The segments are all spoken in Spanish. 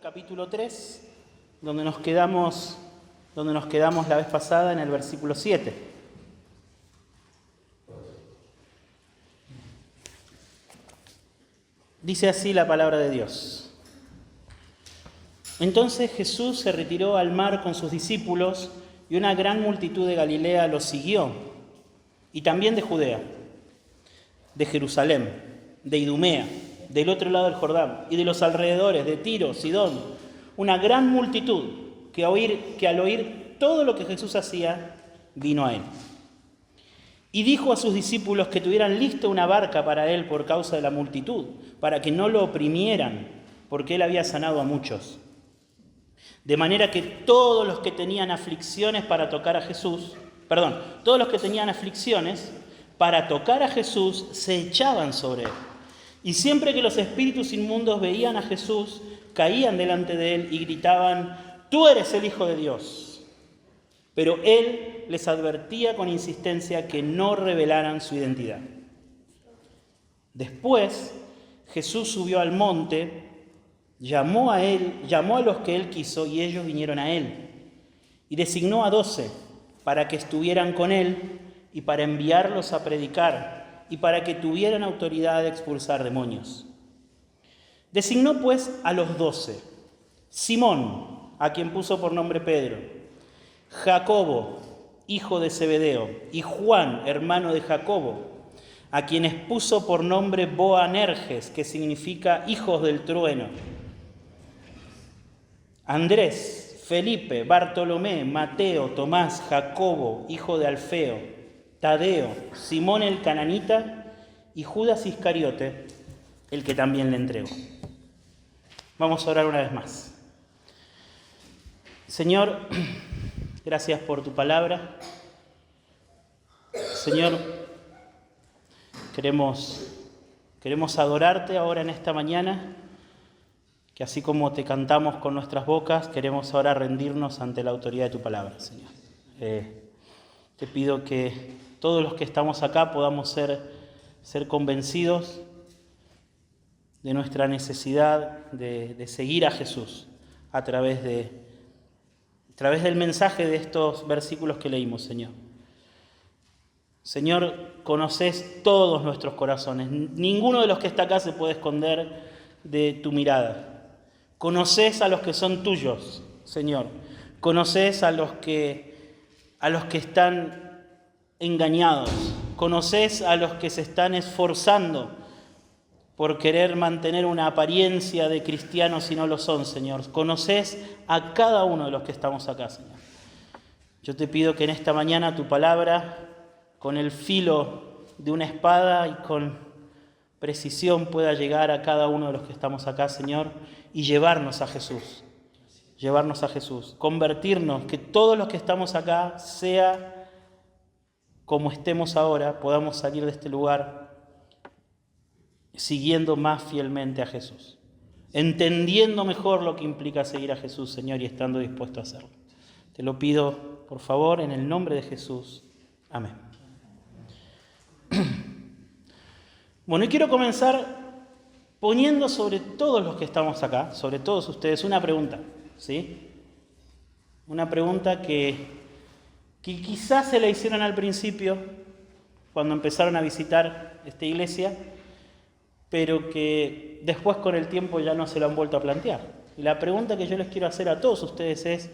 capítulo 3, donde nos quedamos la vez pasada en el versículo 7. Dice así la palabra de Dios. Entonces Jesús se retiró al mar con sus discípulos y una gran multitud de Galilea lo siguió, y también de Judea, de Jerusalén, de Idumea, del otro lado del Jordán, y de los alrededores, de Tiro, Sidón, una gran multitud que al oír todo lo que Jesús hacía, vino a él. Y dijo a sus discípulos que tuvieran lista una barca para él por causa de la multitud, para que no lo oprimieran, porque él había sanado a muchos. De manera que todos los que tenían aflicciones para tocar a Jesús, se echaban sobre él. Y siempre que los espíritus inmundos veían a Jesús, caían delante de él y gritaban: «Tú eres el Hijo de Dios». Pero él les advertía con insistencia que no revelaran su identidad. Después, Jesús subió al monte, llamó a los que él quiso, y ellos vinieron a él. Y designó a 12 para que estuvieran con él y para enviarlos a predicar y para que tuvieran autoridad de expulsar demonios. Designó pues a los 12: Simón, a quien puso por nombre Pedro, Jacobo, hijo de Zebedeo, y Juan, hermano de Jacobo, a quienes puso por nombre Boanerges, que significa hijos del trueno, Andrés, Felipe, Bartolomé, Mateo, Tomás, Jacobo, hijo de Alfeo, Tadeo, Simón el cananita y Judas Iscariote, el que también le entregó. Vamos a orar una vez más. Señor, gracias por tu palabra. Señor, queremos adorarte ahora en esta mañana, que así como te cantamos con nuestras bocas, queremos ahora rendirnos ante la autoridad de tu palabra, Señor. Te pido que todos los que estamos acá podamos ser convencidos de nuestra necesidad de seguir a Jesús a través del mensaje de estos versículos que leímos, Señor. Señor, conocés todos nuestros corazones. Ninguno de los que está acá se puede esconder de tu mirada. Conocés a los que son tuyos, Señor. Conocés a los que están engañados. Conocés a los que se están esforzando por querer mantener una apariencia de cristianos y no lo son, Señor. Conocés a cada uno de los que estamos acá, Señor. Yo te pido que en esta mañana tu palabra, con el filo de una espada y con precisión, pueda llegar a cada uno de los que estamos acá, Señor, y llevarnos a Jesús. Llevarnos a Jesús. Convertirnos, que todos los que estamos acá, sea como estemos ahora, podamos salir de este lugar siguiendo más fielmente a Jesús, entendiendo mejor lo que implica seguir a Jesús, Señor, y estando dispuesto a hacerlo. Te lo pido, por favor, en el nombre de Jesús. Amén. Bueno, y quiero comenzar poniendo sobre todos los que estamos acá, sobre todos ustedes, una pregunta, ¿sí? Una pregunta que quizás se la hicieron al principio, cuando empezaron a visitar esta iglesia, pero que después con el tiempo ya no se lo han vuelto a plantear. Y la pregunta que yo les quiero hacer a todos ustedes es: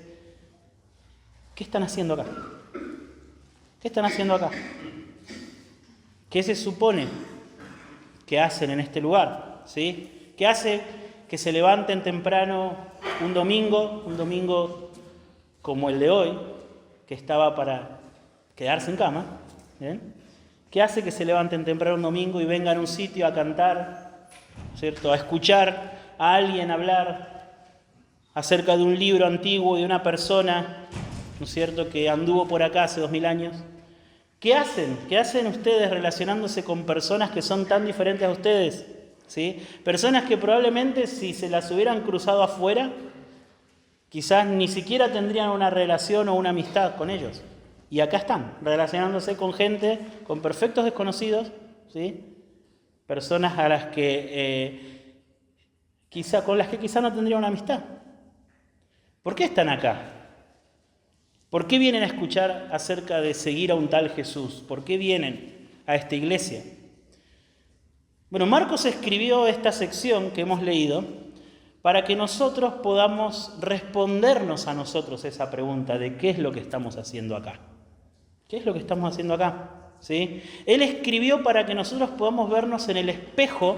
¿qué están haciendo acá? ¿Qué están haciendo acá? ¿Qué se supone que hacen en este lugar? ¿Sí? ¿Qué hace que se levanten temprano un domingo como el de hoy, que estaba para quedarse en cama? ¿Bien? ¿Qué hace que se levanten temprano un domingo y vengan a un sitio a cantar, ¿cierto? A escuchar a alguien hablar acerca de un libro antiguo, de una persona, ¿no es cierto?, que anduvo por acá hace 2000 años? ¿Qué hacen? ¿Qué hacen ustedes relacionándose con personas que son tan diferentes a ustedes? ¿Sí? Personas que probablemente, si se las hubieran cruzado afuera, quizás ni siquiera tendrían una relación o una amistad con ellos. Y acá están, relacionándose con gente, con perfectos desconocidos, ¿sí? Personas a las que con las que quizá no tendría una amistad. ¿Por qué están acá? ¿Por qué vienen a escuchar acerca de seguir a un tal Jesús? ¿Por qué vienen a esta iglesia? Bueno, Marcos escribió esta sección que hemos leído para que nosotros podamos respondernos a nosotros esa pregunta de qué es lo que estamos haciendo acá. ¿Qué es lo que estamos haciendo acá? ¿Sí? Él escribió para que nosotros podamos vernos en el espejo,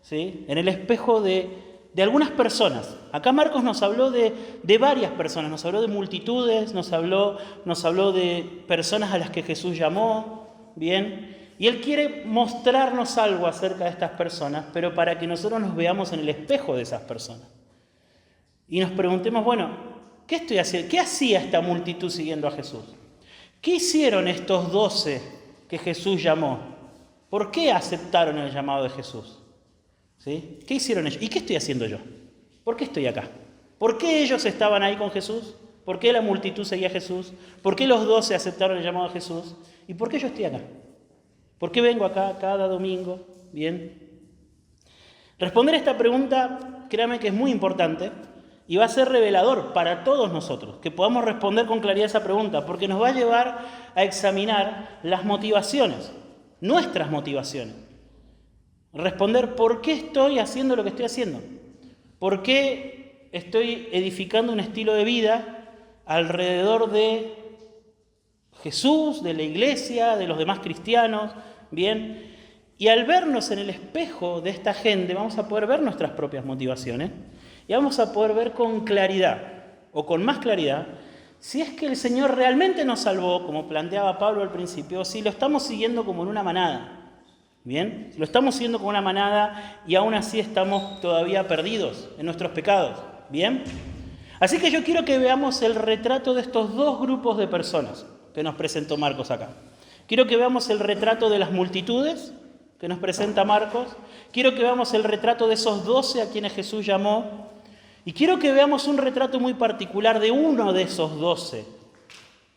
¿sí? En el espejo de algunas personas. Acá Marcos nos habló de varias personas, nos habló de multitudes, nos habló de personas a las que Jesús llamó, ¿bien? Y Él quiere mostrarnos algo acerca de estas personas, pero para que nosotros nos veamos en el espejo de esas personas. Y nos preguntemos, bueno, ¿qué estoy haciendo? ¿Qué hacía esta multitud siguiendo a Jesús? ¿Qué hicieron estos 12 que Jesús llamó? ¿Por qué aceptaron el llamado de Jesús? ¿Sí? ¿Qué hicieron ellos? ¿Y qué estoy haciendo yo? ¿Por qué estoy acá? ¿Por qué ellos estaban ahí con Jesús? ¿Por qué la multitud seguía a Jesús? ¿Por qué los 12 aceptaron el llamado de Jesús? ¿Y por qué yo estoy acá? ¿Por qué vengo acá cada domingo? Bien. Responder a esta pregunta, créame que es muy importante y va a ser revelador para todos nosotros, que podamos responder con claridad esa pregunta, porque nos va a llevar a examinar las motivaciones, nuestras motivaciones. Responder por qué estoy haciendo lo que estoy haciendo. ¿Por qué estoy edificando un estilo de vida alrededor de Jesús, de la iglesia, de los demás cristianos? Bien. Y al vernos en el espejo de esta gente vamos a poder ver nuestras propias motivaciones y vamos a poder ver con claridad o con más claridad si es que el Señor realmente nos salvó, como planteaba Pablo al principio, o si lo estamos siguiendo como en una manada. Bien, lo estamos siguiendo como una manada y aún así estamos todavía perdidos en nuestros pecados. Bien, así que yo quiero que veamos el retrato de estos dos grupos de personas que nos presentó Marcos acá. Quiero que veamos el retrato de las multitudes que nos presenta Marcos. Quiero que veamos el retrato de esos 12 a quienes Jesús llamó. Y quiero que veamos un retrato muy particular de uno de esos 12,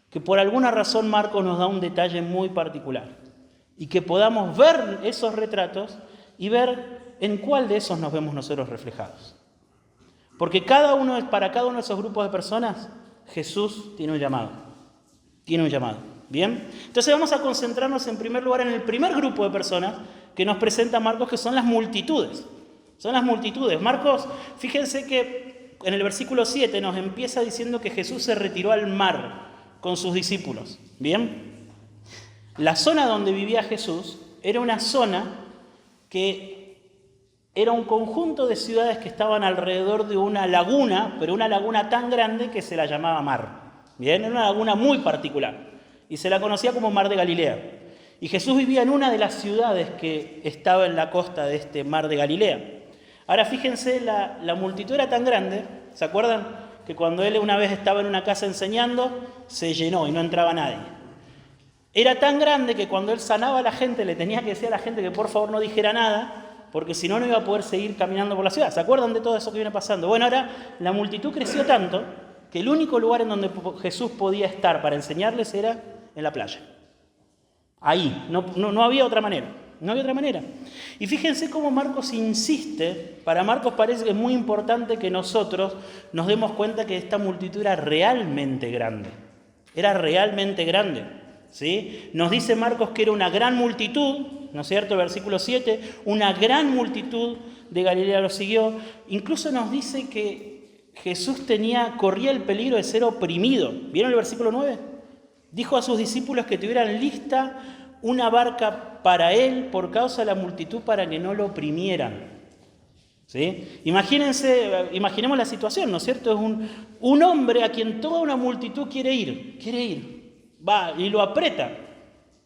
que por alguna razón Marcos nos da un detalle muy particular. Y que podamos ver esos retratos y ver en cuál de esos nos vemos nosotros reflejados. Porque para cada uno de esos grupos de personas, Jesús tiene un llamado. Tiene un llamado. ¿Bien? Entonces vamos a concentrarnos en primer lugar en el primer grupo de personas que nos presenta Marcos, que son las multitudes. Son las multitudes. Marcos, fíjense que en el versículo 7 nos empieza diciendo que Jesús se retiró al mar con sus discípulos. ¿Bien? La zona donde vivía Jesús era una zona que era un conjunto de ciudades que estaban alrededor de una laguna, pero una laguna tan grande que se la llamaba mar. Bien, era una laguna muy particular y se la conocía como Mar de Galilea. Y Jesús vivía en una de las ciudades que estaba en la costa de este Mar de Galilea. Ahora fíjense, la multitud era tan grande, ¿se acuerdan? Que cuando él una vez estaba en una casa enseñando, se llenó y no entraba nadie. Era tan grande que cuando él sanaba a la gente, le tenía que decir a la gente que por favor no dijera nada, porque si no, no iba a poder seguir caminando por la ciudad. ¿Se acuerdan de todo eso que viene pasando? Bueno, ahora la multitud creció tanto que el único lugar en donde Jesús podía estar para enseñarles era en la playa. Ahí, no había otra manera. No había otra manera. Y fíjense cómo Marcos insiste. Para Marcos parece que es muy importante que nosotros nos demos cuenta que esta multitud era realmente grande. Era realmente grande. ¿Sí? Nos dice Marcos que era una gran multitud, ¿no es cierto? Versículo 7, una gran multitud de Galilea lo siguió. Incluso nos dice que Jesús corría el peligro de ser oprimido. ¿Vieron el versículo 9? Dijo a sus discípulos que tuvieran lista una barca para él por causa de la multitud para que no lo oprimieran. ¿Sí? Imaginemos la situación, ¿no es cierto? Es un hombre a quien toda una multitud quiere ir. Va y lo aprieta,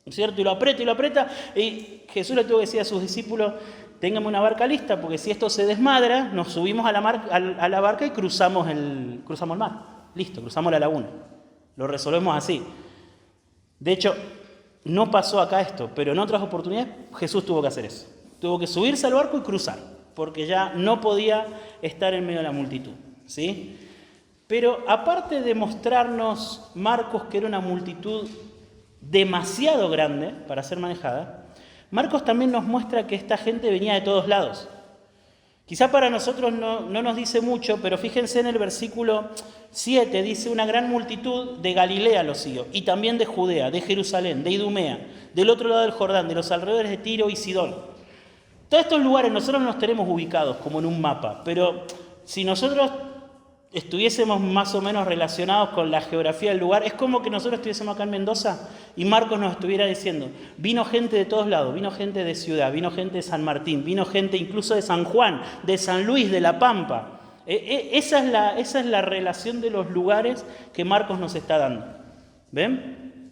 ¿no es cierto? Y lo aprieta. Y Jesús le tuvo que decir a sus discípulos, ténganme una barca lista, porque si esto se desmadra, nos subimos a la barca y cruzamos el mar. Listo, cruzamos la laguna. Lo resolvemos así. De hecho, no pasó acá esto, pero en otras oportunidades Jesús tuvo que hacer eso. Tuvo que subirse al barco y cruzar, porque ya no podía estar en medio de la multitud. ¿Sí? Pero aparte de mostrarnos Marcos que era una multitud demasiado grande para ser manejada, Marcos también nos muestra que esta gente venía de todos lados. Quizá para nosotros no nos dice mucho, pero fíjense en el versículo 7, dice: una gran multitud de Galilea lo siguió, y también de Judea, de Jerusalén, de Idumea, del otro lado del Jordán, de los alrededores de Tiro y Sidón. Todos estos lugares nosotros nos tenemos ubicados como en un mapa, pero si nosotros estuviésemos más o menos relacionados con la geografía del lugar, es como que nosotros estuviésemos acá en Mendoza y Marcos nos estuviera diciendo: vino gente de todos lados, vino gente de Ciudad, vino gente de San Martín, vino gente incluso de San Juan, de San Luis, de La Pampa. Esa es la relación de los lugares que Marcos nos está dando. ¿Ven?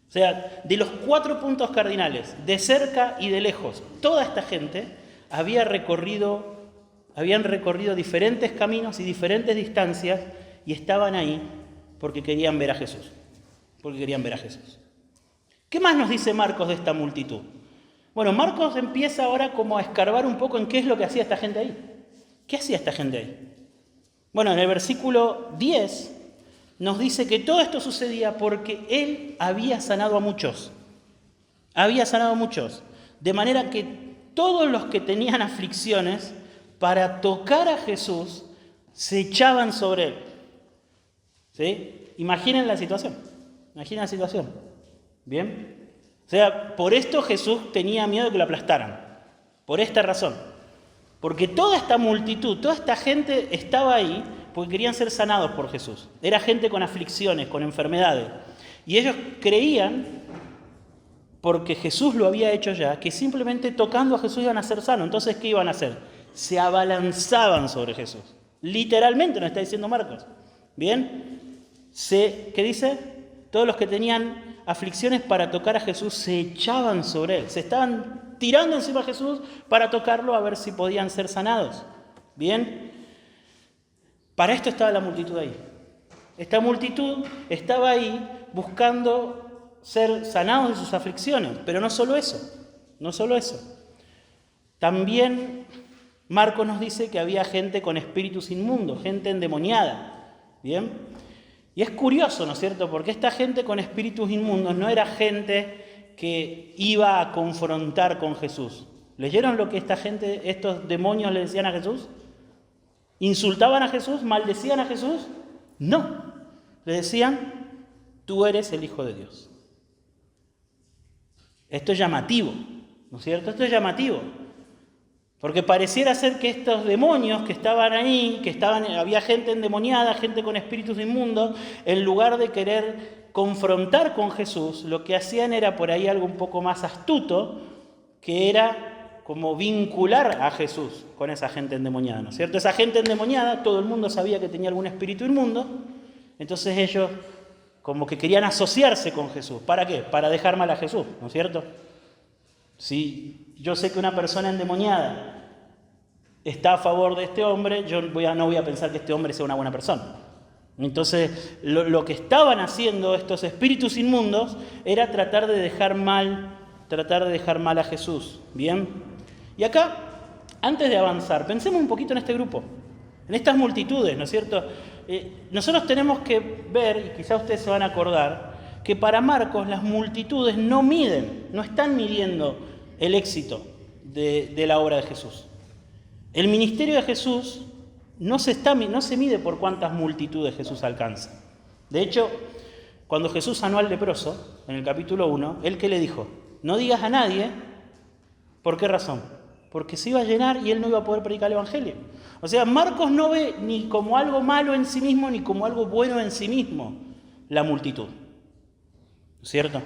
O sea, de los 4 puntos cardinales, de cerca y de lejos, toda esta gente habían recorrido diferentes caminos y diferentes distancias y estaban ahí porque querían ver a Jesús. ¿Qué más nos dice Marcos de esta multitud? Bueno, Marcos empieza ahora como a escarbar un poco en qué es lo que hacía esta gente ahí. ¿Qué hacía esta gente ahí? Bueno, en el versículo 10 nos dice que todo esto sucedía porque Él había sanado a muchos. De manera que todos los que tenían aflicciones, para tocar a Jesús, se echaban sobre Él. ¿Sí? Imaginen la situación. ¿Bien? O sea, por esto Jesús tenía miedo de que lo aplastaran. Por esta razón. Porque toda esta multitud, toda esta gente estaba ahí porque querían ser sanados por Jesús. Era gente con aflicciones, con enfermedades. Y ellos creían, porque Jesús lo había hecho ya, que simplemente tocando a Jesús iban a ser sanos. Entonces, ¿qué iban a hacer? Se abalanzaban sobre Jesús. Literalmente nos está diciendo Marcos. ¿Bien? ¿Qué dice? Todos los que tenían aflicciones para tocar a Jesús se echaban sobre Él. Se estaban tirando encima de Jesús para tocarlo a ver si podían ser sanados. ¿Bien? Para esto estaba la multitud ahí. Esta multitud estaba ahí buscando ser sanados de sus aflicciones. Pero no solo eso. También Marcos nos dice que había gente con espíritus inmundos, gente endemoniada. ¿Bien? Y es curioso, ¿no es cierto? Porque esta gente con espíritus inmundos no era gente que iba a confrontar con Jesús. ¿Leyeron lo que estos demonios le decían a Jesús? ¿Insultaban a Jesús? ¿Maldecían a Jesús? No. Le decían: tú eres el Hijo de Dios. Esto es llamativo, ¿no es cierto? Porque pareciera ser que estos demonios que estaban ahí, había gente endemoniada, gente con espíritus inmundos, en lugar de querer confrontar con Jesús, lo que hacían era por ahí algo un poco más astuto, que era como vincular a Jesús con esa gente endemoniada, ¿no es cierto? Esa gente endemoniada, todo el mundo sabía que tenía algún espíritu inmundo, entonces ellos como que querían asociarse con Jesús. ¿Para qué? Para dejar mal a Jesús, ¿no es cierto? Si yo sé que una persona endemoniada está a favor de este hombre, yo no voy a pensar que este hombre sea una buena persona. Entonces, lo que estaban haciendo estos espíritus inmundos era tratar de dejar mal a Jesús. ¿Bien? Y acá, antes de avanzar, pensemos un poquito en este grupo, en estas multitudes, ¿no es cierto? Nosotros tenemos que ver, y quizá ustedes se van a acordar, que para Marcos las multitudes no están midiendo el éxito de la obra de Jesús. El ministerio de Jesús no se mide por cuántas multitudes Jesús alcanza. De hecho, cuando Jesús sanó al leproso, en el capítulo 1, ¿él qué le dijo? No digas a nadie. ¿Por qué razón? Porque se iba a llenar y él no iba a poder predicar el evangelio. O sea, Marcos no ve ni como algo malo en sí mismo, ni como algo bueno en sí mismo la multitud. ¿Cierto?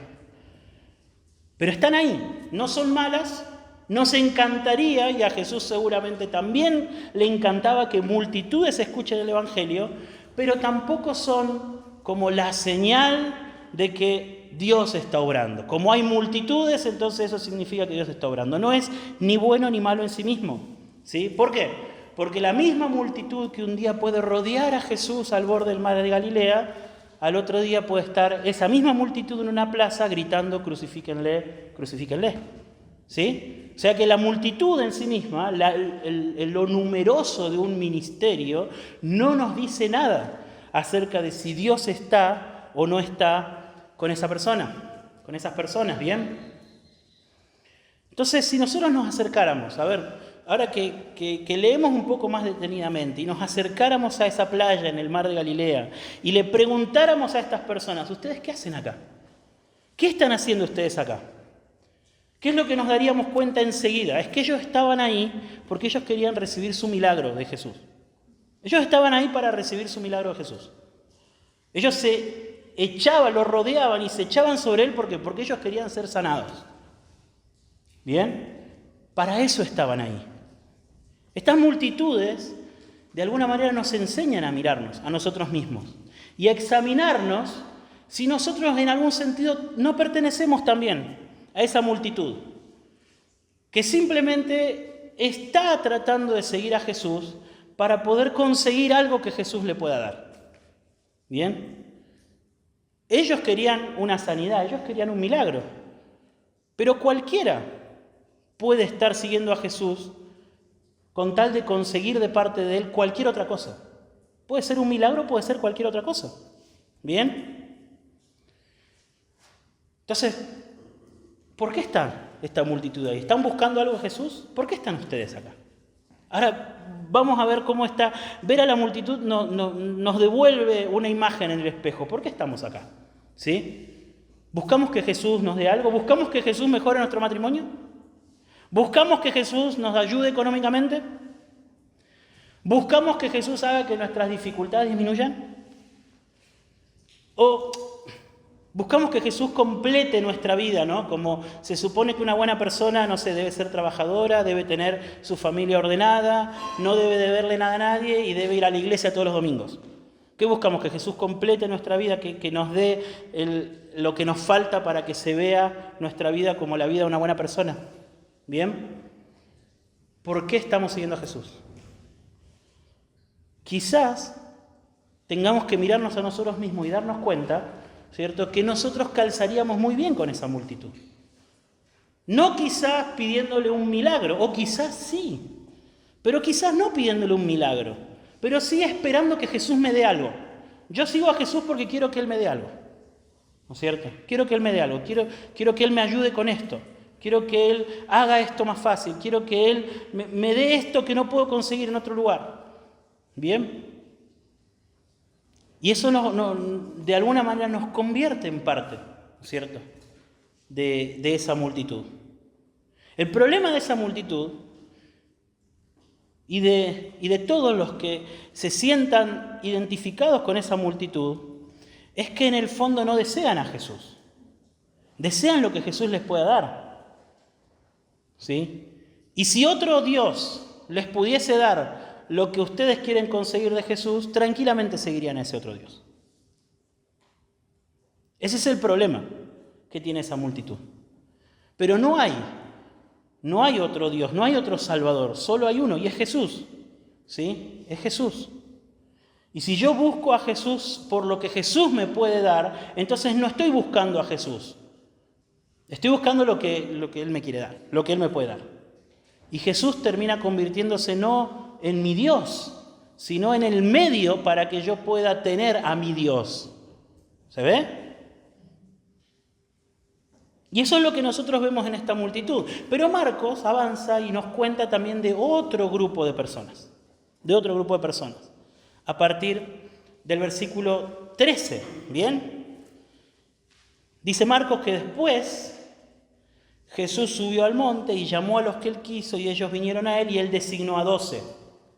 Pero están ahí, no son malas. Nos encantaría, y a Jesús seguramente también le encantaba, que multitudes escuchen el evangelio, pero tampoco son como la señal de que Dios está obrando. Como hay multitudes, entonces eso significa que Dios está obrando. No es ni bueno ni malo en sí mismo. ¿Sí? ¿Por qué? Porque la misma multitud que un día puede rodear a Jesús al borde del mar de Galilea, al otro día puede estar esa misma multitud en una plaza gritando: crucifíquenle, crucifíquenle. ¿Sí? O sea que la multitud en sí misma, lo numeroso de un ministerio, no nos dice nada acerca de si Dios está o no está con esa persona, con esas personas, ¿bien? Entonces, si nosotros nos acercáramos, a ver, ahora que leemos un poco más detenidamente y nos acercáramos a esa playa en el mar de Galilea y le preguntáramos a estas personas, ¿ustedes qué hacen acá? ¿Qué están haciendo ustedes acá? ¿Qué es lo que nos daríamos cuenta enseguida? Es que ellos estaban ahí porque ellos querían recibir su milagro de Jesús. Ellos estaban ahí para recibir su milagro de Jesús. Ellos se echaban, lo rodeaban y se echaban sobre él porque ellos querían ser sanados. ¿Bien? Para eso estaban ahí. Estas multitudes, de alguna manera, nos enseñan a mirarnos a nosotros mismos y a examinarnos si nosotros en algún sentido no pertenecemos también a esa multitud, que simplemente está tratando de seguir a Jesús para poder conseguir algo que Jesús le pueda dar. ¿Bien? Ellos querían una sanidad, ellos querían un milagro, pero cualquiera puede estar siguiendo a Jesús con tal de conseguir de parte de él cualquier otra cosa. Puede ser un milagro, puede ser cualquier otra cosa. ¿Bien? Entonces, ¿por qué está esta multitud ahí? ¿Están buscando algo de Jesús? ¿Por qué están ustedes acá? Ahora vamos a ver cómo está. Ver a la multitud nos devuelve una imagen en el espejo. ¿Por qué estamos acá? ¿Sí? ¿Buscamos que Jesús nos dé algo? ¿Buscamos que Jesús mejore nuestro matrimonio? ¿Buscamos que Jesús nos ayude económicamente? ¿Buscamos que Jesús haga que nuestras dificultades disminuyan? ¿O buscamos que Jesús complete nuestra vida, ¿no? Como se supone que una buena persona, no sé, debe ser trabajadora, debe tener su familia ordenada, no debe deberle nada a nadie y debe ir a la iglesia todos los domingos. ¿Qué buscamos? Que Jesús complete nuestra vida, que nos dé lo que nos falta para que se vea nuestra vida como la vida de una buena persona. ¿Bien? ¿Por qué estamos siguiendo a Jesús? Quizás tengamos que mirarnos a nosotros mismos y darnos cuenta, ¿cierto?, que nosotros calzaríamos muy bien con esa multitud. No quizás pidiéndole un milagro, o quizás sí, pero quizás no pidiéndole un milagro, pero sí esperando que Jesús me dé algo. Yo sigo a Jesús porque quiero que Él me dé algo, ¿no es cierto? Quiero que Él me dé algo, quiero que Él me ayude con esto, quiero que Él haga esto más fácil, quiero que Él me dé esto que no puedo conseguir en otro lugar. ¿Bien? Y eso de alguna manera nos convierte en parte, ¿no es cierto?, de esa multitud. El problema de esa multitud y de todos los que se sientan identificados con esa multitud es que en el fondo no desean a Jesús. Desean lo que Jesús les pueda dar. ¿Sí? Y si otro Dios les pudiese dar lo que ustedes quieren conseguir de Jesús, tranquilamente seguirían a ese otro Dios. Ese es el problema que tiene esa multitud. Pero no hay otro Dios, no hay otro Salvador, solo hay uno y es Jesús. ¿Sí? Es Jesús. Y si yo busco a Jesús por lo que Jesús me puede dar, entonces no estoy buscando a Jesús. Estoy buscando lo que Él me quiere dar, lo que Él me puede dar. Y Jesús termina convirtiéndose no en mi Dios, sino en el medio para que yo pueda tener a mi Dios. ¿Se ve? Y eso es lo que nosotros vemos en esta multitud. Pero Marcos avanza y nos cuenta también de otro grupo de personas. A partir del versículo 13. ¿Bien? Dice Marcos que después Jesús subió al monte y llamó a los que Él quiso y ellos vinieron a Él y Él designó a 12.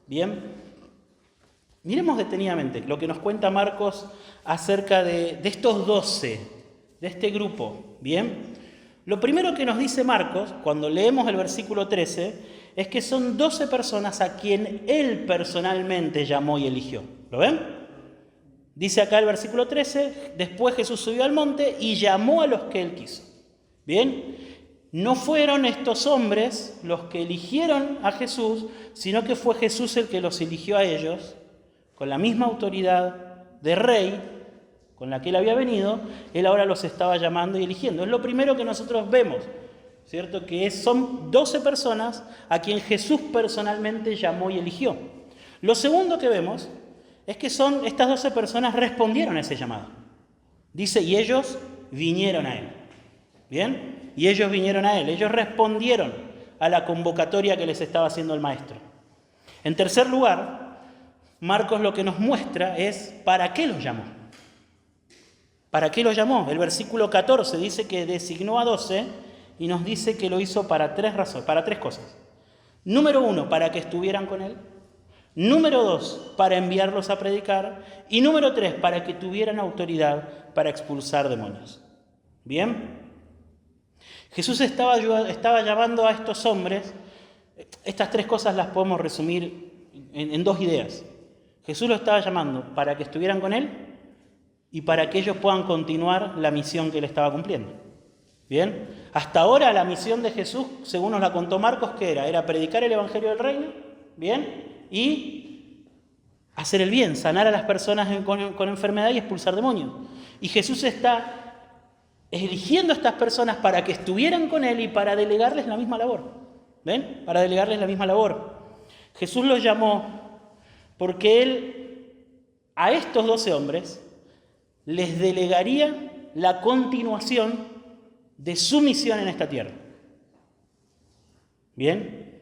¿Bien? Miremos detenidamente lo que nos cuenta Marcos acerca de estos 12, de este grupo. ¿Bien? Lo primero que nos dice Marcos, cuando leemos el versículo 13, es que son 12 personas a quien Él personalmente llamó y eligió. ¿Lo ven? Dice acá el versículo 13, después Jesús subió al monte y llamó a los que Él quiso. ¿Bien? No fueron estos hombres los que eligieron a Jesús, sino que fue Jesús el que los eligió a ellos, con la misma autoridad de rey con la que Él había venido, Él ahora los estaba llamando y eligiendo. Es lo primero que nosotros vemos, ¿cierto? Que son 12 personas a quien Jesús personalmente llamó y eligió. Lo segundo que vemos es que estas 12 personas respondieron a ese llamado. Dice, y ellos vinieron a Él. ¿Bien? Y ellos vinieron a Él, ellos respondieron a la convocatoria que les estaba haciendo el maestro. En tercer lugar, Marcos lo que nos muestra es ¿para qué los llamó? ¿Para qué los llamó? El versículo 14 dice que designó a 12 y nos dice que lo hizo para tres razones, para tres cosas. Número 1, para que estuvieran con él. Número 2, para enviarlos a predicar. Y número 3, para que tuvieran autoridad para expulsar demonios. ¿Bien? Jesús estaba llamando a estos hombres. Estas tres cosas las podemos resumir en dos ideas. Jesús lo estaba llamando para que estuvieran con él y para que ellos puedan continuar la misión que él estaba cumpliendo. ¿Bien? Hasta ahora la misión de Jesús, según nos la contó Marcos, ¿qué era? Era predicar el evangelio del reino, ¿bien? Y hacer el bien, sanar a las personas con enfermedad y expulsar demonios. Y Jesús está eligiendo a estas personas para que estuvieran con él y para delegarles la misma labor. ¿Ven? Para delegarles la misma labor. Jesús los llamó porque él a estos 12 hombres les delegaría la continuación de su misión en esta tierra. ¿Bien?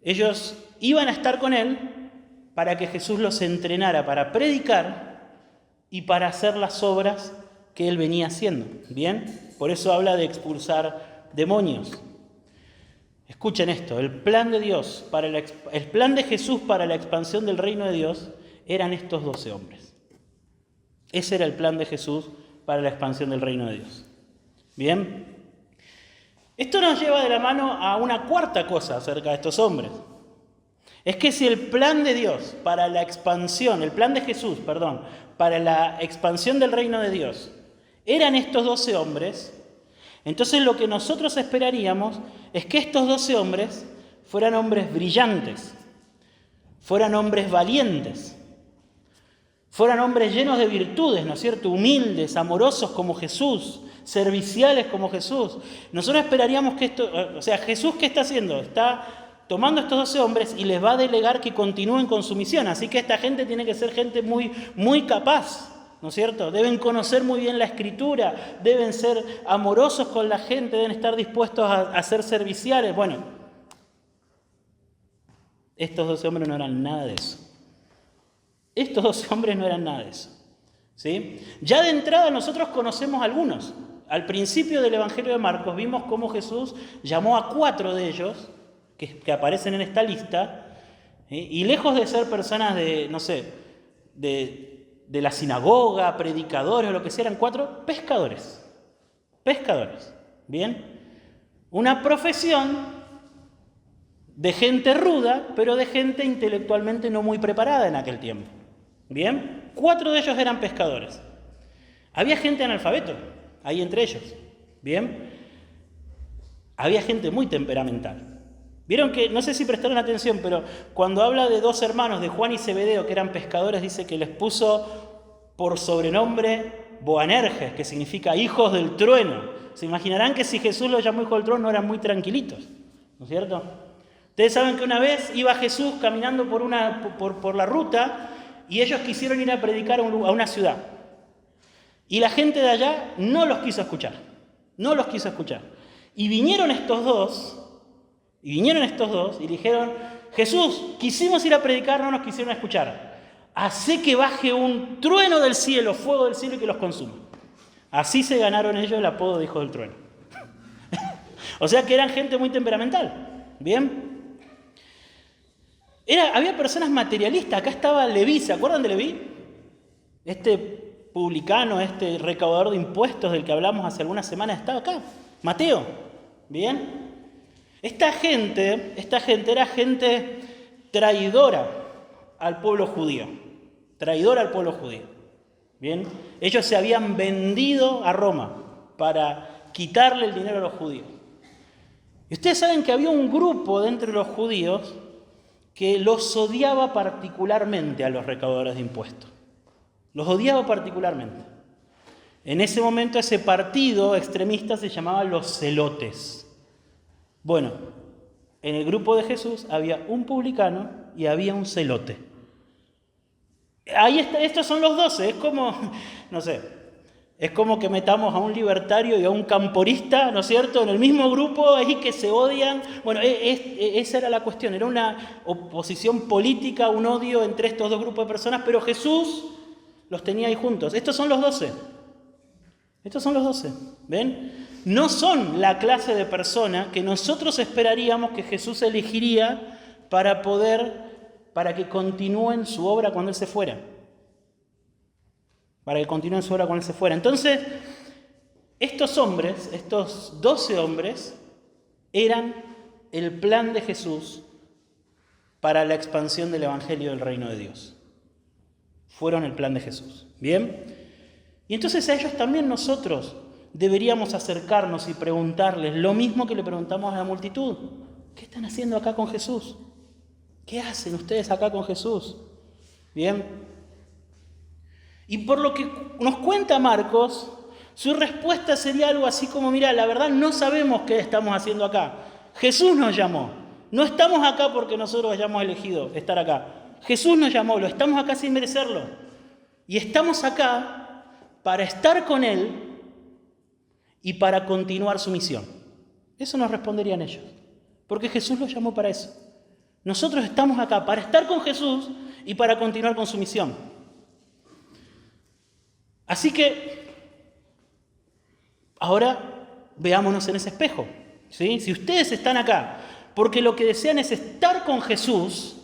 Ellos iban a estar con él para que Jesús los entrenara para predicar y para hacer las obras que él venía haciendo. ¿Bien? Por eso habla de expulsar demonios. Escuchen esto, el plan de Dios, el plan de Jesús para la expansión del reino de Dios eran estos 12 hombres. Ese era el plan de Jesús para la expansión del reino de Dios. ¿Bien? Esto nos lleva de la mano a una cuarta cosa acerca de estos hombres. Es que si el plan de Dios para la expansión, el plan de Jesús, perdón, para la expansión del reino de Dios, eran estos 12 hombres, entonces lo que nosotros esperaríamos es que estos 12 hombres fueran hombres brillantes, fueran hombres valientes, fueran hombres llenos de virtudes, ¿no es cierto? Humildes, amorosos como Jesús, serviciales como Jesús. Nosotros esperaríamos que Jesús, ¿qué está haciendo? Está tomando a estos 12 hombres y les va a delegar que continúen con su misión. Así que esta gente tiene que ser gente muy, muy capaz, ¿no es cierto? Deben conocer muy bien la Escritura, deben ser amorosos con la gente, deben estar dispuestos a ser serviciales. Bueno, estos 12 hombres no eran nada de eso. Estos 12 hombres no eran nada de eso. ¿Sí? Ya de entrada nosotros conocemos algunos. Al principio del Evangelio de Marcos vimos cómo Jesús llamó a 4 de ellos, que aparecen en esta lista, y lejos de ser personas de la sinagoga, predicadores o lo que sea, eran 4 pescadores. Pescadores, ¿bien? Una profesión de gente ruda, pero de gente intelectualmente no muy preparada en aquel tiempo. ¿Bien? 4 de ellos eran pescadores. Había gente analfabeto ahí entre ellos. ¿Bien? Había gente muy temperamental. Vieron que, no sé si prestaron atención, pero cuando habla de 2 hermanos, de Juan y Zebedeo, que eran pescadores, dice que les puso por sobrenombre Boanerges, que significa hijos del trueno. Se imaginarán que si Jesús los llamó hijos del trueno, no eran muy tranquilitos, ¿no es cierto? Ustedes saben que una vez iba Jesús caminando por la ruta y ellos quisieron ir a predicar a una ciudad. Y la gente de allá no los quiso escuchar. No los quiso escuchar. Y vinieron estos dos y dijeron: Jesús, quisimos ir a predicar, no nos quisieron escuchar. Hacé que baje un trueno del cielo, fuego del cielo, y que los consuma. Así se ganaron ellos el apodo de hijos del trueno. O sea que eran gente muy temperamental. ¿Bien? Había personas materialistas. Acá estaba Leví, ¿se acuerdan de Leví? Este publicano, este recaudador de impuestos del que hablamos hace algunas semanas, estaba acá. Mateo. ¿Bien? Esta gente era gente traidora al pueblo judío. Traidora al pueblo judío. ¿Bien? Ellos se habían vendido a Roma para quitarle el dinero a los judíos. Y ustedes saben que había un grupo dentro de los judíos que los odiaba particularmente a los recaudadores de impuestos. Los odiaba particularmente. En ese momento ese partido extremista se llamaba los celotes. Bueno, en el grupo de Jesús había un publicano y había un celote. Ahí está, estos son los 12, es como, no sé, Es como que metamos a un libertario y a un camporista, ¿no es cierto?, en el mismo grupo ahí que se odian. Bueno, esa era la cuestión, era una oposición política, un odio entre estos dos grupos de personas, pero Jesús los tenía ahí juntos. Estos son los 12. Estos son los 12, ¿ven? No son la clase de persona que nosotros esperaríamos que Jesús elegiría para que continúen su obra cuando Él se fuera. Para que continúen su obra cuando Él se fuera. Entonces, estos hombres, estos 12 hombres, eran el plan de Jesús para la expansión del Evangelio del Reino de Dios. Fueron el plan de Jesús. ¿Bien? Y entonces a ellos también nosotros deberíamos acercarnos y preguntarles lo mismo que le preguntamos a la multitud. ¿Qué están haciendo acá con Jesús? ¿Qué hacen ustedes acá con Jesús? ¿Bien? Y por lo que nos cuenta Marcos, su respuesta sería algo así como, mira, la verdad no sabemos qué estamos haciendo acá. Jesús nos llamó. No estamos acá porque nosotros hayamos elegido estar acá. Jesús nos llamó, lo estamos acá sin merecerlo. Y estamos acá para estar con Él y para continuar su misión. Eso nos responderían ellos. Porque Jesús los llamó para eso. Nosotros estamos acá para estar con Jesús y para continuar con su misión. Así que, ahora veámonos en ese espejo, ¿sí? Si ustedes están acá porque lo que desean es estar con Jesús,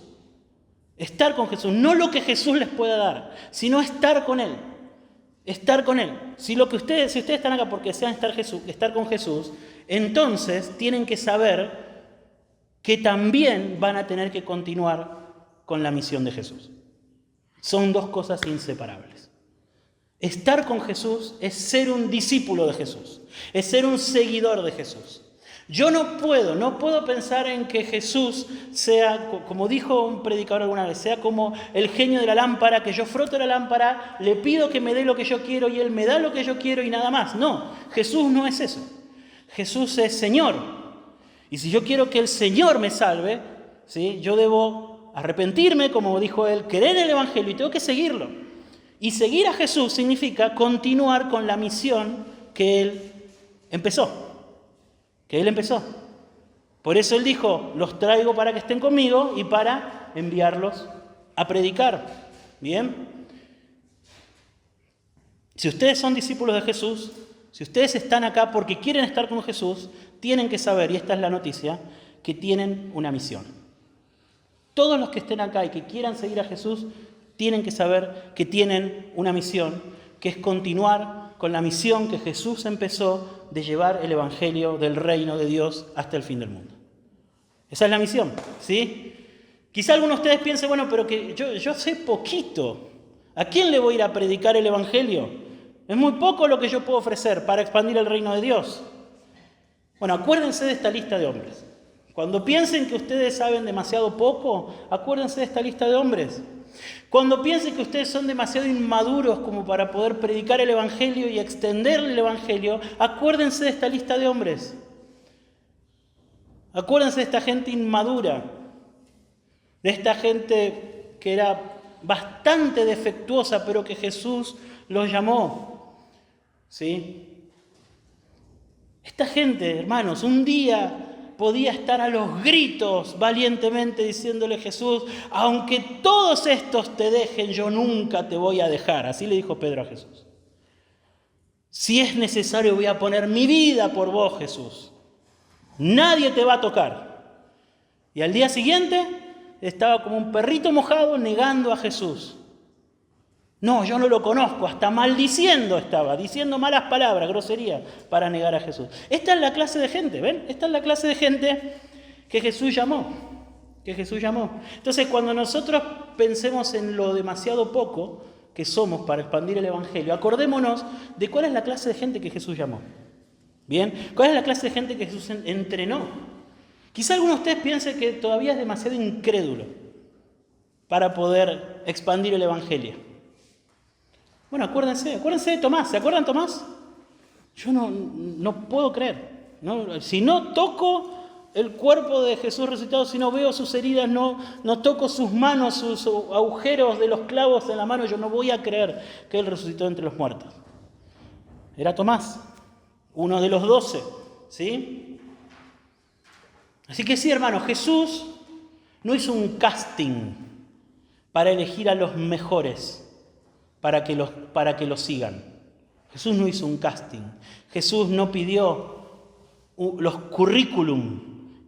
no lo que Jesús les pueda dar, sino estar con Él. Estar con Él. Si ustedes están acá porque desean estar con Jesús, entonces tienen que saber que también van a tener que continuar con la misión de Jesús. Son dos cosas inseparables. Estar con Jesús es ser un discípulo de Jesús, es ser un seguidor de Jesús. Yo no puedo pensar en que Jesús sea, como dijo un predicador alguna vez, sea como el genio de la lámpara, que yo froto la lámpara, le pido que me dé lo que yo quiero y Él me da lo que yo quiero y nada más. No, Jesús no es eso. Jesús es Señor. Y si yo quiero que el Señor me salve, ¿sí?, yo debo arrepentirme, como dijo Él, creer en el Evangelio y tengo que seguirlo. Y seguir a Jesús significa continuar con la misión que Él empezó. Por eso Él dijo, los traigo para que estén conmigo y para enviarlos a predicar. ¿Bien? Si ustedes son discípulos de Jesús, si ustedes están acá porque quieren estar con Jesús, tienen que saber, y esta es la noticia, que tienen una misión. Todos los que estén acá y que quieran seguir a Jesús, tienen que saber que tienen una misión, que es continuar con la misión que Jesús empezó de llevar el Evangelio del reino de Dios hasta el fin del mundo. Esa es la misión, ¿sí? Quizá alguno de ustedes piense, bueno, pero que yo sé poquito. ¿A quién le voy a ir a predicar el Evangelio? Es muy poco lo que yo puedo ofrecer para expandir el reino de Dios. Bueno, acuérdense de esta lista de hombres. Cuando piensen que ustedes saben demasiado poco, acuérdense de esta lista de hombres. Cuando piensen que ustedes son demasiado inmaduros como para poder predicar el Evangelio y extender el Evangelio, acuérdense de esta lista de hombres. Acuérdense de esta gente inmadura, de esta gente que era bastante defectuosa, pero que Jesús los llamó. ¿Sí? Esta gente, hermanos, un día podía estar a los gritos valientemente diciéndole a Jesús, aunque todos estos te dejen, yo nunca te voy a dejar. Así le dijo Pedro a Jesús. Si es necesario, voy a poner mi vida por vos, Jesús. Nadie te va a tocar. Y al día siguiente estaba como un perrito mojado negando a Jesús. No, yo no lo conozco, hasta maldiciendo estaba, diciendo malas palabras, groserías, para negar a Jesús. Esta es la clase de gente, ¿ven? Esta es la clase de gente que Jesús llamó. Entonces, cuando nosotros pensemos en lo demasiado poco que somos para expandir el Evangelio, acordémonos de cuál es la clase de gente que Jesús llamó. ¿Bien? ¿Cuál es la clase de gente que Jesús entrenó? Quizá alguno de ustedes piense que todavía es demasiado incrédulo para poder expandir el Evangelio. Bueno, acuérdense de Tomás. ¿Se acuerdan de Tomás? Yo no puedo creer. ¿No? Si no toco el cuerpo de Jesús resucitado, si no veo sus heridas, no toco sus manos, sus agujeros de los clavos en la mano, yo no voy a creer que Él resucitó entre los muertos. Era Tomás, uno de los 12, ¿sí? Así que sí, hermanos, Jesús no hizo un casting para elegir a los mejores para que los sigan. Jesús no hizo un casting. Jesús no pidió los currículum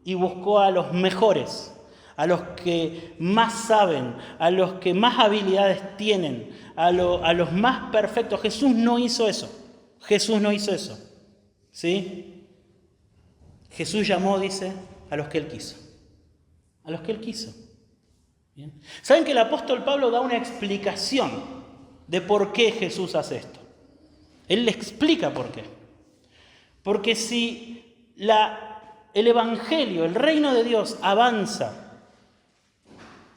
y buscó a los mejores, a los que más saben, a los que más habilidades tienen, a los más perfectos. Jesús no hizo eso. Jesús no hizo eso. ¿Sí? Jesús llamó, dice, a los que Él quiso. A los que Él quiso. ¿Bien? ¿Saben que el apóstol Pablo da una explicación de por qué Jesús hace esto? Él le explica por qué. Porque si el Evangelio, el reino de Dios avanza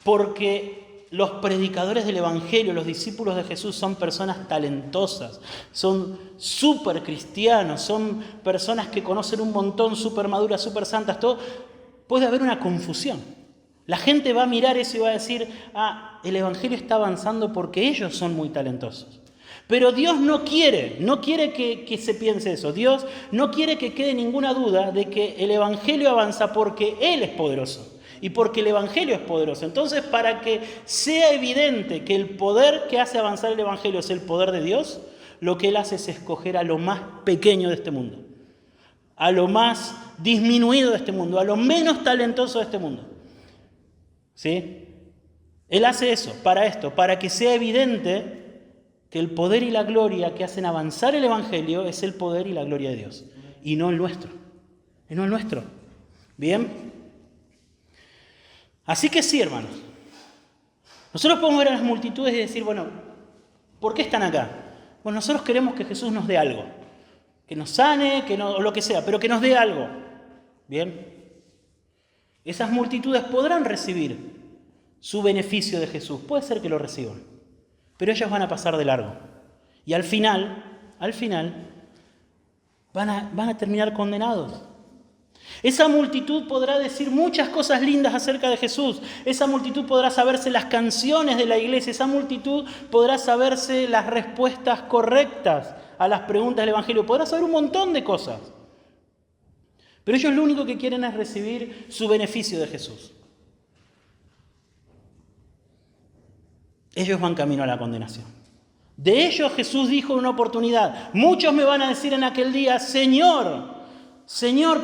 porque los predicadores del Evangelio, los discípulos de Jesús son personas talentosas, son súper cristianos, son personas que conocen un montón, súper maduras, súper santas, todo, puede haber una confusión. La gente va a mirar eso y va a decir, el Evangelio está avanzando porque ellos son muy talentosos. Pero Dios no quiere que se piense eso. Dios no quiere que quede ninguna duda de que el Evangelio avanza porque Él es poderoso y porque el Evangelio es poderoso. Entonces, para que sea evidente que el poder que hace avanzar el Evangelio es el poder de Dios, lo que Él hace es escoger a lo más pequeño de este mundo, a lo más disminuido de este mundo, a lo menos talentoso de este mundo. ¿Sí? Él hace eso, para que sea evidente que el poder y la gloria que hacen avanzar el Evangelio es el poder y la gloria de Dios, y no el nuestro. Y no el nuestro. ¿Bien? Así que sí, hermanos. Nosotros podemos ver a las multitudes y decir, bueno, ¿por qué están acá? Bueno, nosotros queremos que Jesús nos dé algo. Que nos sane, o lo que sea, pero que nos dé algo. ¿Bien? Esas multitudes podrán recibir su beneficio de Jesús. Puede ser que lo reciban. Pero ellos van a pasar de largo. Y al final, van a terminar condenados. Esa multitud podrá decir muchas cosas lindas acerca de Jesús. Esa multitud podrá saberse las canciones de la iglesia. Esa multitud podrá saberse las respuestas correctas a las preguntas del Evangelio. Podrá saber un montón de cosas. Pero ellos lo único que quieren es recibir su beneficio de Jesús. Ellos van camino a la condenación. De ellos Jesús dijo en una oportunidad, muchos me van a decir en aquel día, Señor,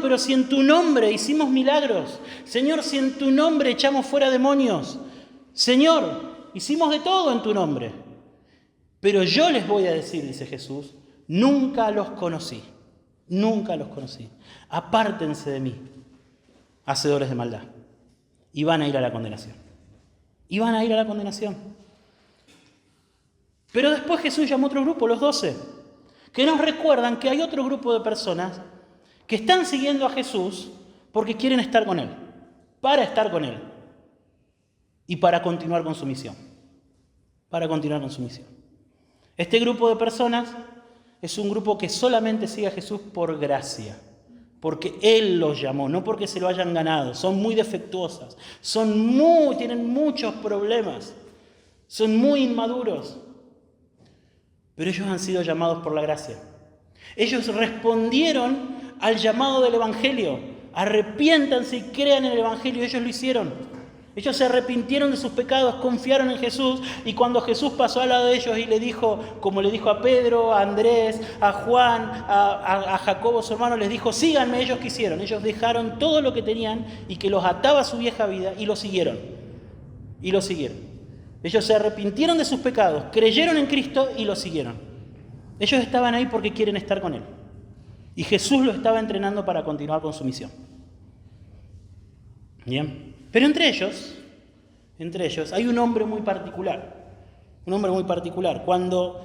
pero si en tu nombre hicimos milagros, Señor, si en tu nombre echamos fuera demonios, Señor, hicimos de todo en tu nombre. Pero yo les voy a decir, dice Jesús, nunca los conocí, apártense de mí, hacedores de maldad. Y van a ir a la condenación. Pero después Jesús llamó a otro grupo, los 12, que nos recuerdan que hay otro grupo de personas que están siguiendo a Jesús porque quieren estar con Él, para estar con Él y para continuar con su misión. Este grupo de personas es un grupo que solamente sigue a Jesús por gracia, porque Él los llamó, no porque se lo hayan ganado. Son muy defectuosas, tienen muchos problemas, son muy inmaduros. Pero ellos han sido llamados por la gracia. Ellos respondieron al llamado del Evangelio. Arrepiéntanse y crean en el Evangelio. Ellos lo hicieron. Ellos se arrepintieron de sus pecados, confiaron en Jesús. Y cuando Jesús pasó al lado de ellos y le dijo, como le dijo a Pedro, a Andrés, a Juan, a Jacobo, su hermano, les dijo, síganme, ellos quisieron. Ellos dejaron todo lo que tenían y que los ataba a su vieja vida y lo siguieron. Ellos se arrepintieron de sus pecados, creyeron en Cristo y lo siguieron. Ellos estaban ahí porque quieren estar con Él. Y Jesús los estaba entrenando para continuar con su misión. Bien. Pero entre ellos hay un hombre muy particular. Cuando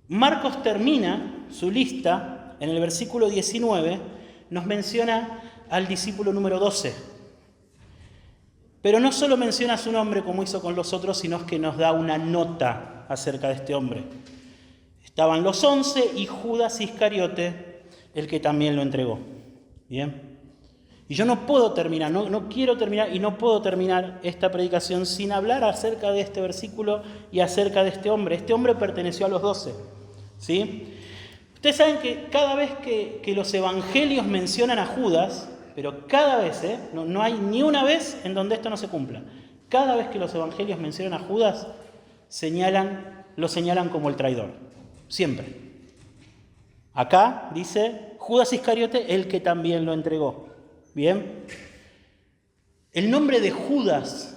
Marcos termina su lista, en el versículo 19, nos menciona al discípulo número 12. Pero no solo menciona su nombre como hizo con los otros, sino que nos da una nota acerca de este hombre. Estaban los 11 y Judas Iscariote, el que también lo entregó. Bien. Y yo no puedo terminar, no quiero terminar y no puedo terminar esta predicación sin hablar acerca de este versículo y acerca de este hombre. Este hombre perteneció a los 12, ¿sí? Ustedes saben que cada vez que los evangelios mencionan a Judas, pero cada vez, no hay ni una vez en donde esto no se cumpla. Cada vez que los evangelios mencionan a Judas, lo señalan como el traidor. Siempre. Acá dice Judas Iscariote, el que también lo entregó. ¿Bien? El nombre de Judas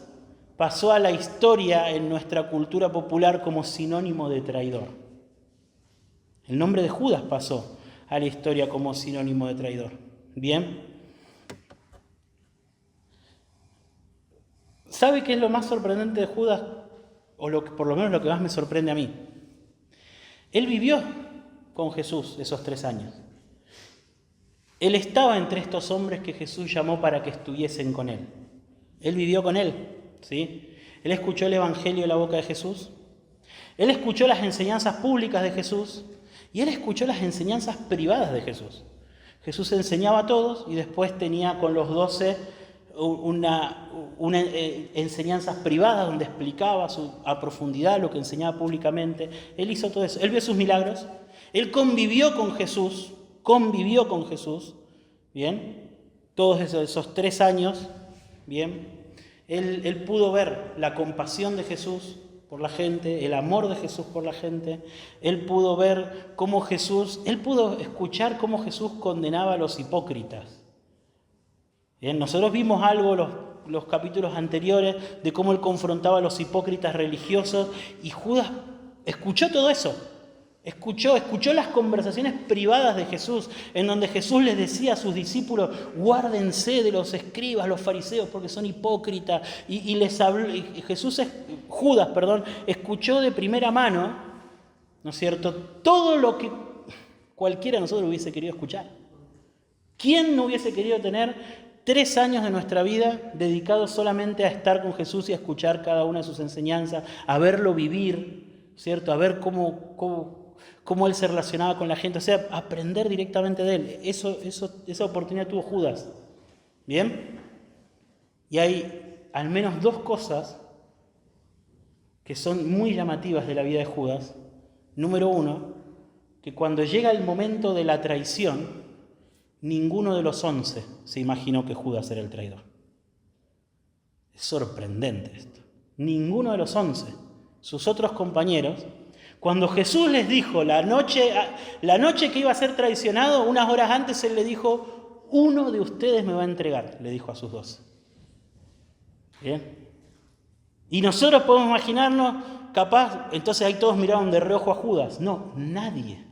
pasó a la historia en nuestra cultura popular como sinónimo de traidor. El nombre de Judas pasó a la historia como sinónimo de traidor. ¿Bien? ¿Sabe qué es lo más sorprendente de Judas? Por lo menos lo que más me sorprende a mí. Él vivió con Jesús esos 3 años. Él estaba entre estos hombres que Jesús llamó para que estuviesen con él. Él vivió con él, ¿sí? Él escuchó el evangelio de la boca de Jesús. Él escuchó las enseñanzas públicas de Jesús. Y él escuchó las enseñanzas privadas de Jesús. Jesús enseñaba a todos y después tenía con los 12 una enseñanzas privadas donde explicaba a profundidad lo que enseñaba públicamente. Él hizo todo eso. Él vio sus milagros. Él convivió con Jesús. ¿Bien? Todos esos 3 años, ¿bien? Él pudo ver la compasión de Jesús por la gente, el amor de Jesús por la gente. Él pudo ver él pudo escuchar cómo Jesús condenaba a los hipócritas. Bien, nosotros vimos algo los capítulos anteriores de cómo él confrontaba a los hipócritas religiosos y Judas escuchó todo eso. Escuchó las conversaciones privadas de Jesús, en donde Jesús les decía a sus discípulos, guárdense de los escribas, los fariseos, porque son hipócritas. Judas, escuchó de primera mano, ¿no es cierto?, todo lo que cualquiera de nosotros hubiese querido escuchar. ¿Quién no hubiese querido tener 3 años de nuestra vida dedicados solamente a estar con Jesús y a escuchar cada una de sus enseñanzas, a verlo vivir, ¿cierto?, a ver cómo él se relacionaba con la gente, o sea, aprender directamente de él? Esa oportunidad tuvo Judas. ¿Bien? Y hay al menos 2 cosas que son muy llamativas de la vida de Judas. Número 1, que cuando llega el momento de la traición, ninguno de los 11 se imaginó que Judas era el traidor. Es sorprendente esto. Ninguno de los 11, sus otros compañeros, cuando Jesús les dijo la noche que iba a ser traicionado, unas horas antes él le dijo, uno de ustedes me va a entregar, le dijo a sus 12. ¿Bien? Y nosotros podemos imaginarnos, capaz, entonces ahí todos miraron de reojo a Judas. No, nadie.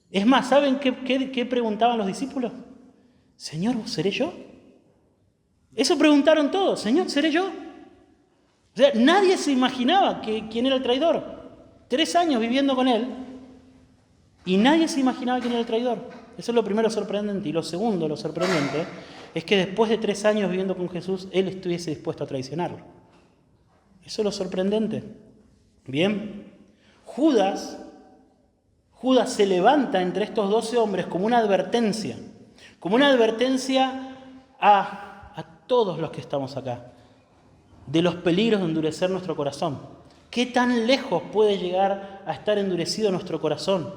Es más, ¿saben qué preguntaban los discípulos? Señor, ¿seré yo? Eso preguntaron todos, Señor, ¿seré yo? O sea, nadie se imaginaba quién era el traidor. 3 años viviendo con él y nadie se imaginaba quién era el traidor. Eso es lo primero sorprendente. Y lo segundo, lo sorprendente, es que después de 3 años viviendo con Jesús, él estuviese dispuesto a traicionarlo. Eso es lo sorprendente. Bien, Judas se levanta entre estos 12 hombres como una advertencia a todos los que estamos acá, de los peligros de endurecer nuestro corazón. ¿Qué tan lejos puede llegar a estar endurecido nuestro corazón?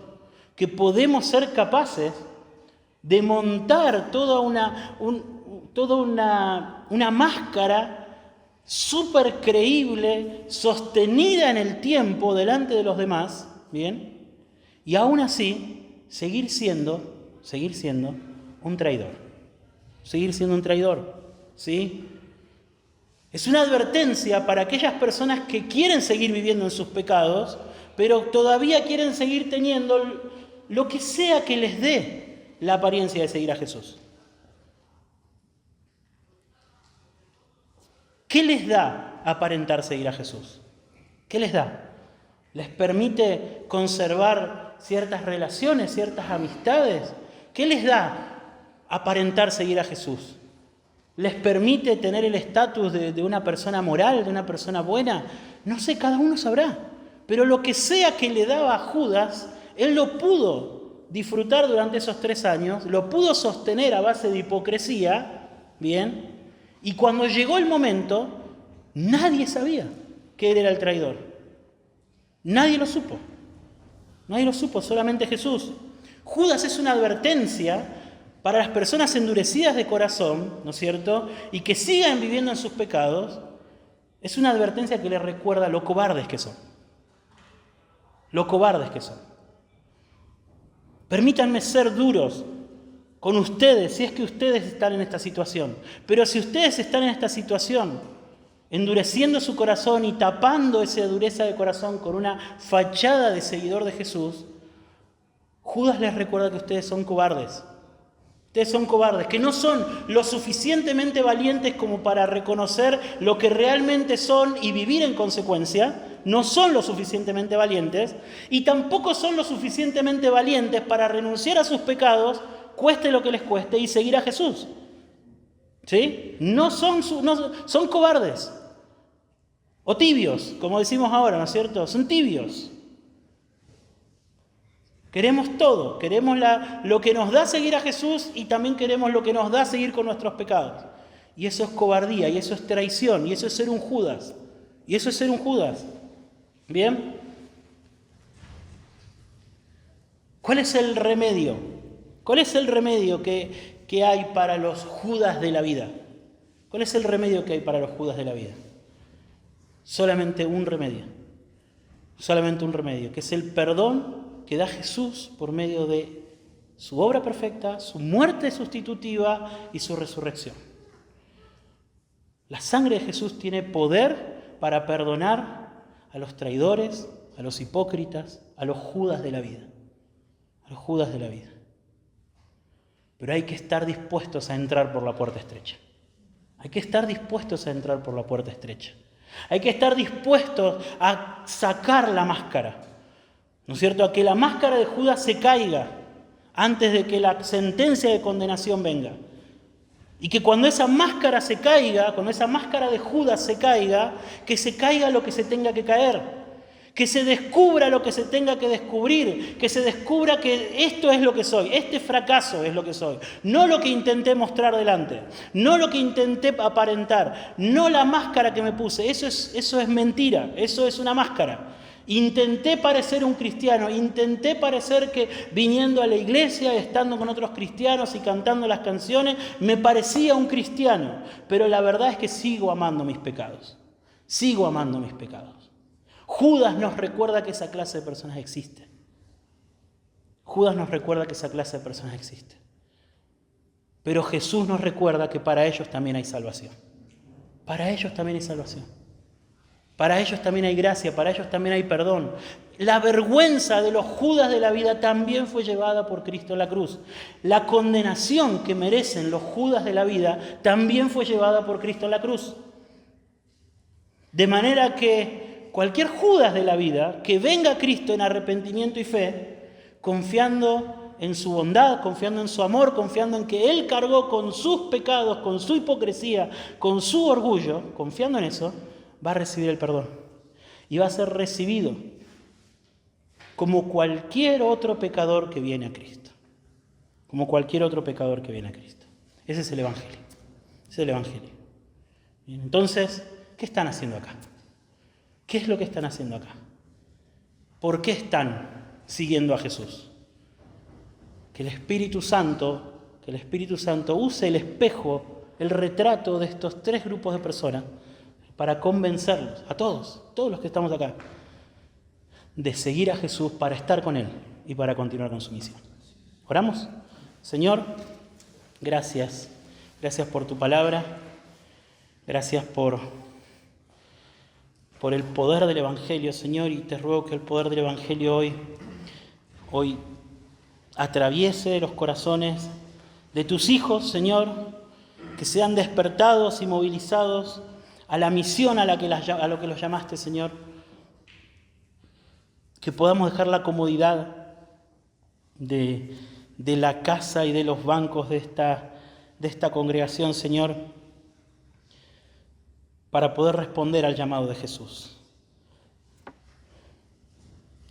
Que podemos ser capaces de montar toda una máscara súper creíble, sostenida en el tiempo delante de los demás, ¿bien? Y aún así, seguir siendo un traidor. Seguir siendo un traidor, ¿sí? Es una advertencia para aquellas personas que quieren seguir viviendo en sus pecados, pero todavía quieren seguir teniendo lo que sea que les dé la apariencia de seguir a Jesús. ¿Qué les da aparentar seguir a Jesús? ¿Qué les da? ¿Les permite conservar ciertas relaciones, ciertas amistades? ¿Qué les da aparentar seguir a Jesús? ¿Les permite tener el estatus de una persona moral, de una persona buena? No sé, cada uno sabrá. Pero lo que sea que le daba a Judas, él lo pudo disfrutar durante esos 3 años, lo pudo sostener a base de hipocresía, ¿bien? Y cuando llegó el momento, nadie sabía que él era el traidor. Nadie lo supo, solamente Jesús. Judas es una advertencia para las personas endurecidas de corazón, ¿no es cierto?, y que sigan viviendo en sus pecados. Es una advertencia que les recuerda lo cobardes que son. Lo cobardes que son. Permítanme ser duros con ustedes, si es que ustedes están en esta situación. Pero si ustedes están en esta situación, endureciendo su corazón y tapando esa dureza de corazón con una fachada de seguidor de Jesús, Judas les recuerda que ustedes son cobardes. Ustedes son cobardes, que no son lo suficientemente valientes como para reconocer lo que realmente son y vivir en consecuencia. No son lo suficientemente valientes y tampoco son lo suficientemente valientes para renunciar a sus pecados, cueste lo que les cueste, y seguir a Jesús. ¿Sí? Son cobardes. O tibios, como decimos ahora, ¿no es cierto? Son tibios. Queremos todo, queremos lo que nos da seguir a Jesús y también queremos lo que nos da seguir con nuestros pecados. Y eso es cobardía, y eso es traición, y eso es ser un Judas. Y eso es ser un Judas. ¿Bien? ¿Cuál es el remedio? ¿Cuál es el remedio que hay para los Judas de la vida? ¿Cuál es el remedio que hay para los Judas de la vida? Solamente un remedio. Solamente un remedio, que es el perdón que da Jesús por medio de su obra perfecta, su muerte sustitutiva y su resurrección. La sangre de Jesús tiene poder para perdonar a los traidores, a los hipócritas, a los Judas de la vida. A los Judas de la vida. Pero hay que estar dispuestos a entrar por la puerta estrecha. Hay que estar dispuestos a entrar por la puerta estrecha. Hay que estar dispuestos a sacar la máscara. ¿No es cierto? A que la máscara de Judas se caiga antes de que la sentencia de condenación venga. Y que cuando esa máscara se caiga, cuando esa máscara de Judas se caiga, que se caiga lo que se tenga que caer. Que se descubra lo que se tenga que descubrir. Que se descubra que esto es lo que soy. Este fracaso es lo que soy. No lo que intenté mostrar delante. No lo que intenté aparentar. No la máscara que me puse. Eso es mentira. Eso es una máscara. Intenté parecer un cristiano, intenté parecer que viniendo a la iglesia, estando con otros cristianos y cantando las canciones, me parecía un cristiano. Pero la verdad es que sigo amando mis pecados. Sigo amando mis pecados. Judas nos recuerda que esa clase de personas existe. Judas nos recuerda que esa clase de personas existe. Pero Jesús nos recuerda que para ellos también hay salvación. Para ellos también hay salvación. Para ellos también hay gracia, para ellos también hay perdón. La vergüenza de los Judas de la vida también fue llevada por Cristo en la cruz. La condenación que merecen los Judas de la vida también fue llevada por Cristo en la cruz. De manera que cualquier Judas de la vida que venga a Cristo en arrepentimiento y fe, confiando en su bondad, confiando en su amor, confiando en que Él cargó con sus pecados, con su hipocresía, con su orgullo, confiando en eso, va a recibir el perdón y va a ser recibido como cualquier otro pecador que viene a Cristo. Como cualquier otro pecador que viene a Cristo. Ese es el Evangelio. Ese es el Evangelio. Bien, entonces, ¿qué están haciendo acá? ¿Qué es lo que están haciendo acá? ¿Por qué están siguiendo a Jesús? Que el Espíritu Santo use el espejo, el retrato de estos tres grupos de personas para convencerlos, a todos los que estamos acá, de seguir a Jesús para estar con Él y para continuar con su misión. ¿Oramos? Señor, gracias. Gracias por tu palabra. Gracias por el poder del Evangelio, Señor, y te ruego que el poder del Evangelio hoy atraviese los corazones de tus hijos, Señor, que sean despertados y movilizados a la misión a lo que los llamaste, Señor. Que podamos dejar la comodidad de la casa y de los bancos de esta congregación, Señor, para poder responder al llamado de Jesús,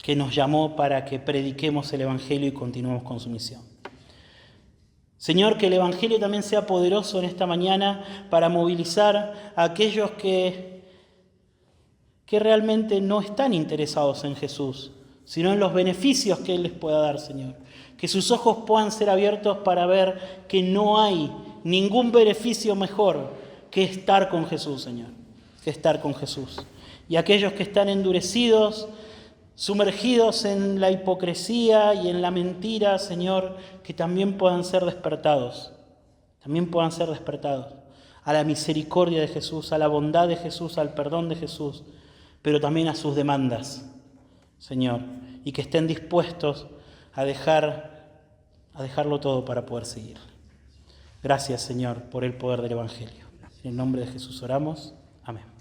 que nos llamó para que prediquemos el Evangelio y continuemos con su misión. Señor, que el Evangelio también sea poderoso en esta mañana para movilizar a aquellos que realmente no están interesados en Jesús, sino en los beneficios que Él les pueda dar, Señor. Que sus ojos puedan ser abiertos para ver que no hay ningún beneficio mejor que estar con Jesús, Señor. Que estar con Jesús. Y aquellos que están endurecidos, sumergidos en la hipocresía y en la mentira, Señor, que también puedan ser despertados. También puedan ser despertados a la misericordia de Jesús, a la bondad de Jesús, al perdón de Jesús, pero también a sus demandas, Señor, y que estén dispuestos a dejarlo todo para poder seguir. Gracias, Señor, por el poder del Evangelio. En el nombre de Jesús oramos. Amén.